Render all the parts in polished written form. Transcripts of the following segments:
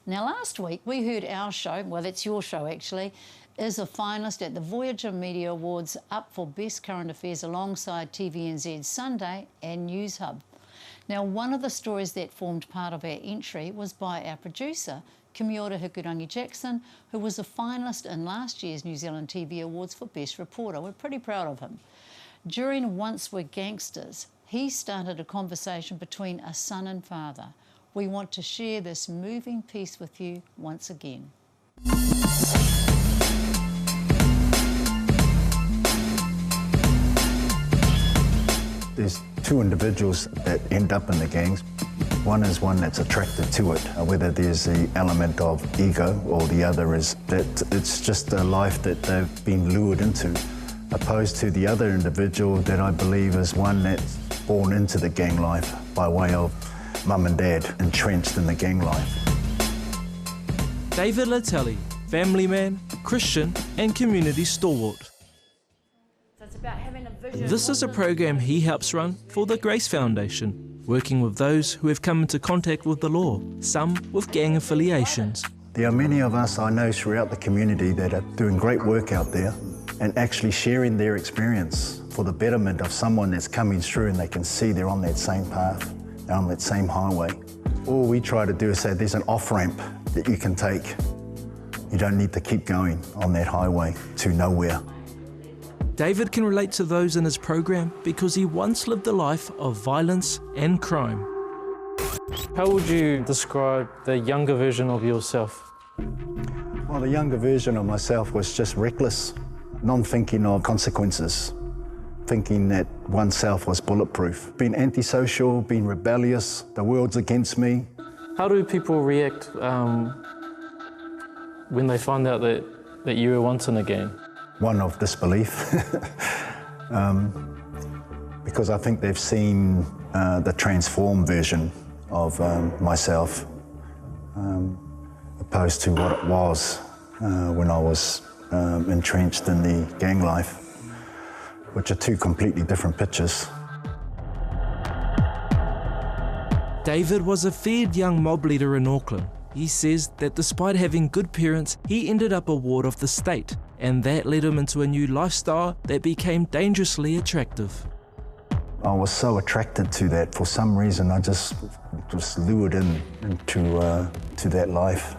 Now, last week we heard our show, well, that's your show actually, is a finalist at the Voyager Media Awards, up for Best Current Affairs alongside TVNZ's Sunday and News Hub. Now, one of the stories that formed part of our entry was by our producer, Kia ora Hikurangi Jackson, who was a finalist in last year's New Zealand TV Awards for Best Reporter. We're pretty proud of him. During Once We're Gangsters, he started a conversation between a son and father. We want to share this moving piece with you once again. There's two individuals that end up in the gangs. One is one that's attracted to it, whether there's the element of ego or the other is that it's just a life that they've been lured into, opposed to the other individual that I believe is one that's born into the gang life by way of mum and dad entrenched in the gang life. Dave Letele, family man, Christian and community stalwart. This is a program he helps run for the Grace Foundation, working with those who have come into contact with the law, some with gang affiliations. There are many of us I know throughout the community that are doing great work out there and actually sharing their experience for the betterment of someone that's coming through and they can see they're on that same path, they're on that same highway. All we try to do is say there's an off-ramp that you can take. You don't need to keep going on that highway to nowhere. David can relate to those in his program because he once lived a life of violence and crime. How would you describe the younger version of yourself? Well, the younger version of myself was just reckless, non-thinking of consequences, thinking that oneself was bulletproof, being antisocial, being rebellious, the world's against me. How do people react when they find out that you were once in a gang? One of disbelief, because I think they've seen the transformed version of myself, opposed to what it was when I was entrenched in the gang life, which are two completely different pictures. David was a feared young mob leader in Auckland. He says that despite having good parents, he ended up a ward of the state, and that led him into a new lifestyle that became dangerously attractive. I was so attracted to that. For some reason, I just was lured into that life.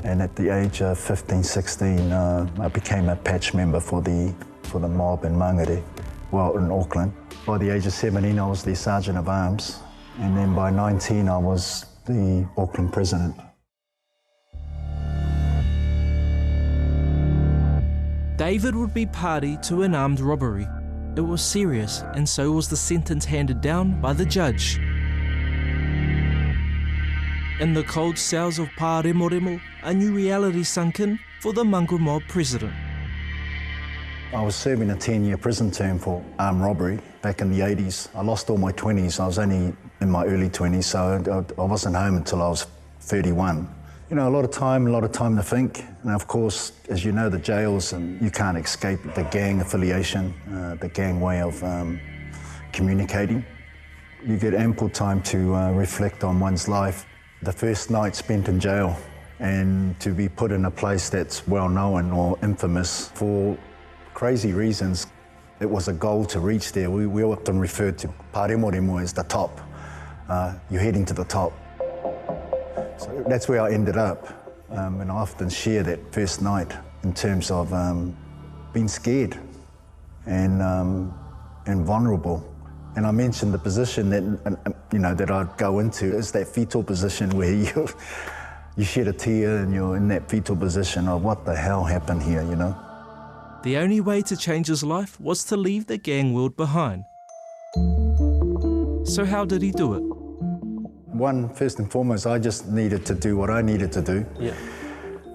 And at the age of 15, 16, I became a patch member for the mob in Mangere, well, in Auckland. By the age of 17, I was the Sergeant of Arms, and then by 19, I was the Auckland President. David would be party to an armed robbery. It was serious, and so was the sentence handed down by the judge. In the cold cells of Pāremoremo, a new reality sunk in for the Mongrel Mob President. I was serving a 10-year prison term for armed robbery back in the 80s. I lost all my 20s. I was only in my early 20s, so I wasn't home until I was 31. You know, a lot of time to think. And of course, as you know, the jails, and you can't escape the gang affiliation, the gang way of communicating. You get ample time to reflect on one's life. The first night spent in jail, and to be put in a place that's well known or infamous for crazy reasons. It was a goal to reach there. We often refer to Pāremoremo as the top. You're heading to the top. So that's where I ended up, and I often share that first night in terms of being scared and vulnerable. And I mentioned the position that that I'd go into is that fetal position where you shed a tear and you're in that fetal position of what the hell happened here, you know. The only way to change his life was to leave the gang world behind. So how did he do it? First and foremost, I just needed to do what I needed to do. Yeah.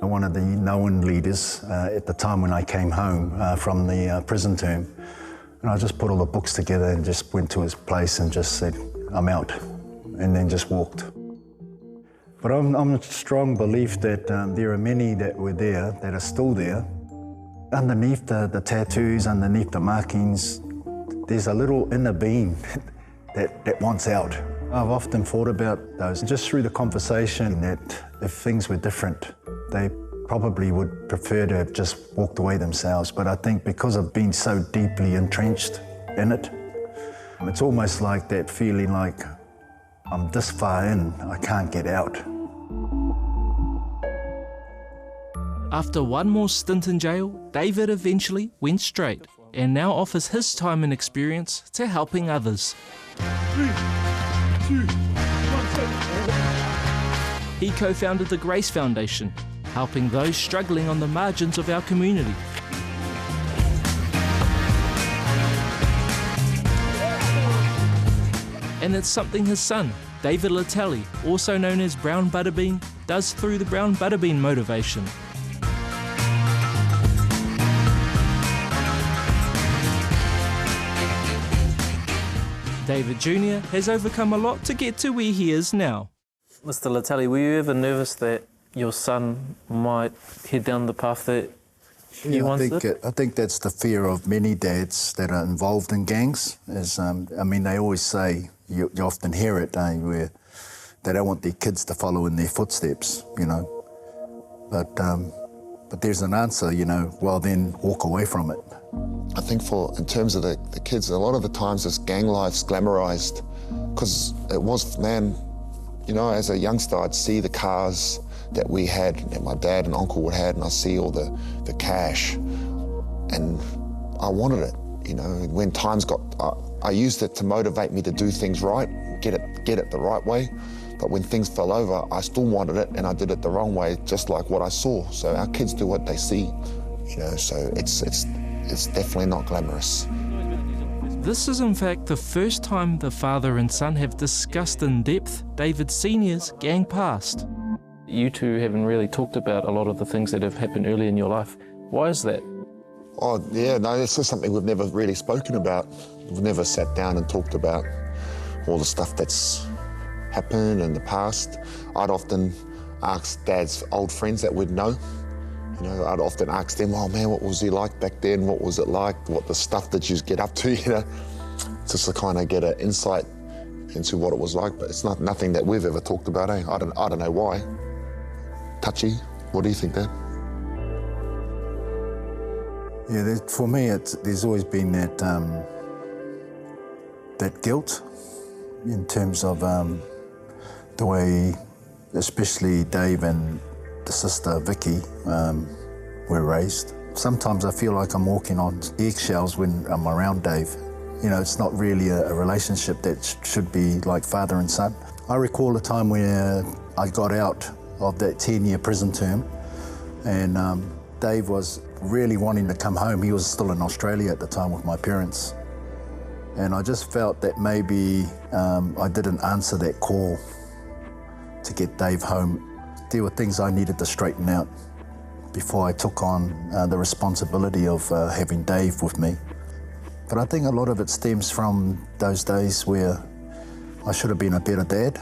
One of the known leaders at the time when I came home from the prison term, and I just put all the books together and just went to his place and just said, I'm out, and then just walked. But I'm a strong belief that there are many that were there that are still there. Underneath the tattoos, underneath the markings, there's a little inner being that wants out. I've often thought about those, just through the conversation, that if things were different, they probably would prefer to have just walked away themselves. But I think because I've been so deeply entrenched in it, it's almost like that feeling like I'm this far in, I can't get out. After one more stint in jail, David eventually went straight and now offers his time and experience to helping others. 3, 2, 1, He co-founded the Grace Foundation, helping those struggling on the margins of our community. And it's something his son, Dave Letele, also known as Brown Butterbean, does through the Brown Butterbean motivation. David Jr. has overcome a lot to get to where he is now. Mr. Letele, were you ever nervous that your son might head down the path that you once did? I think that's the fear of many dads that are involved in gangs. I mean, they always say, you often hear it, where they don't want their kids to follow in their footsteps, you know. But there's an answer, you know, well then walk away from it. I think in terms of the kids, a lot of the times this gang life's glamorized, because it was, man, you know, as a youngster, I'd see the cars that we had, that my dad and uncle would have, and I see all the cash, and I wanted it, you know. When times got, I used it to motivate me to do things right, get it the right way. But when things fell over, I still wanted it, and I did it the wrong way, just like what I saw. So our kids do what they see, you know. So it's definitely not glamorous. This is in fact the first time the father and son have discussed in depth David Sr.'s gang past. You two haven't really talked about a lot of the things that have happened early in your life. Why is that? Oh, yeah, no, this is something we've never really spoken about. We've never sat down and talked about all the stuff that's happened in the past. I'd often ask Dad's old friends that we'd know. You know, I'd often ask them, oh man, what was he like back then? What was it like? What the stuff that you get up to, you know? Just to kind of get an insight into what it was like. But it's nothing that we've ever talked about, eh? I don't know why. Touchy, what do you think, Dad? Yeah, for me, there's always been that guilt in terms of the way, especially Dave and the sister Vicky were raised. Sometimes I feel like I'm walking on eggshells when I'm around Dave. You know, it's not really a relationship that should be like father and son. I recall a time where I got out of that 10-year prison term, and Dave was really wanting to come home. He was still in Australia at the time with my parents. And I just felt that maybe I didn't answer that call to get Dave home. There were things I needed to straighten out before I took on the responsibility of having Dave with me. But I think a lot of it stems from those days where I should have been a better dad.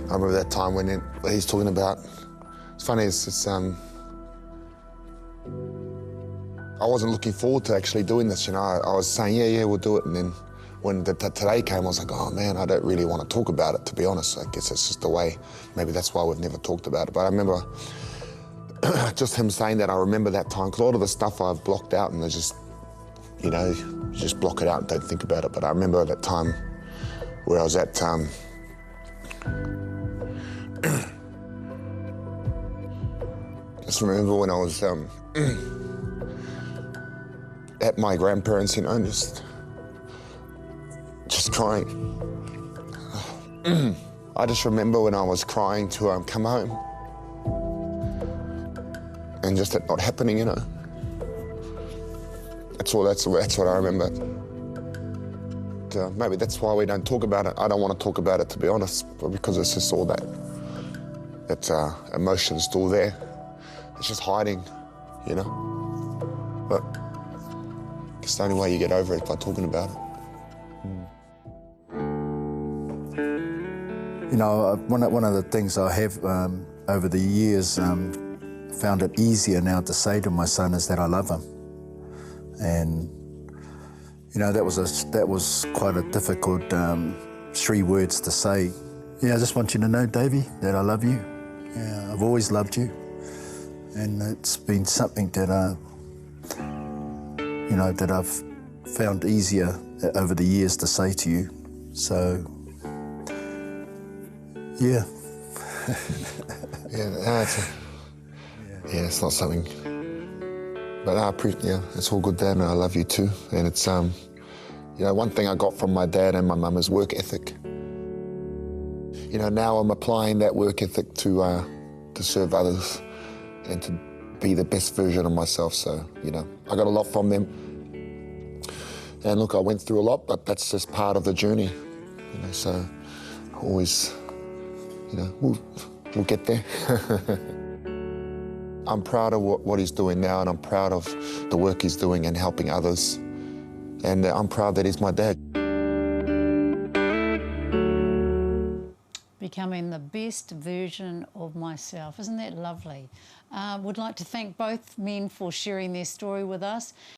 I remember that time when he's talking about, it's funny, I wasn't looking forward to actually doing this, you know. I was saying, yeah, we'll do it. And then when today came, I was like, oh man, I don't really want to talk about it, to be honest. I guess it's just the way, maybe that's why we've never talked about it. But I remember just him saying that, I remember that time, because a lot of the stuff I've blocked out, and I just, you know, you just block it out and don't think about it. But I remember that time where I was at, just remember when I was at my grandparents', you know, just crying. I just remember when I was crying to come home, and just it not happening, you know. That's what I remember. Maybe that's why we don't talk about it. I don't want to talk about it, to be honest, because it's just all that emotion's still there. It's just hiding, you know. But it's the only way you get over it by talking about it. You know, one of the things I have over the years found it easier now to say to my son is that I love him. And you know, that was quite a difficult 3 words to say. Yeah, I just want you to know, Davey, that I love you. Yeah, I've always loved you. And it's been something that, you know, that I've found easier over the years to say to you. So, yeah. It's not something. But yeah, it's all good, Dad, and I love you too. And it's, you know, one thing I got from my dad and my mum is work ethic. You know, now I'm applying that work ethic to serve others and to be the best version of myself. So, you know, I got a lot from them. And look, I went through a lot, but that's just part of the journey. You know, so always, you know, we'll get there. I'm proud of what he's doing now, and I'm proud of the work he's doing and helping others. And I'm proud that he's my dad. Becoming the best version of myself. Isn't that lovely? Would like to thank both men for sharing their story with us.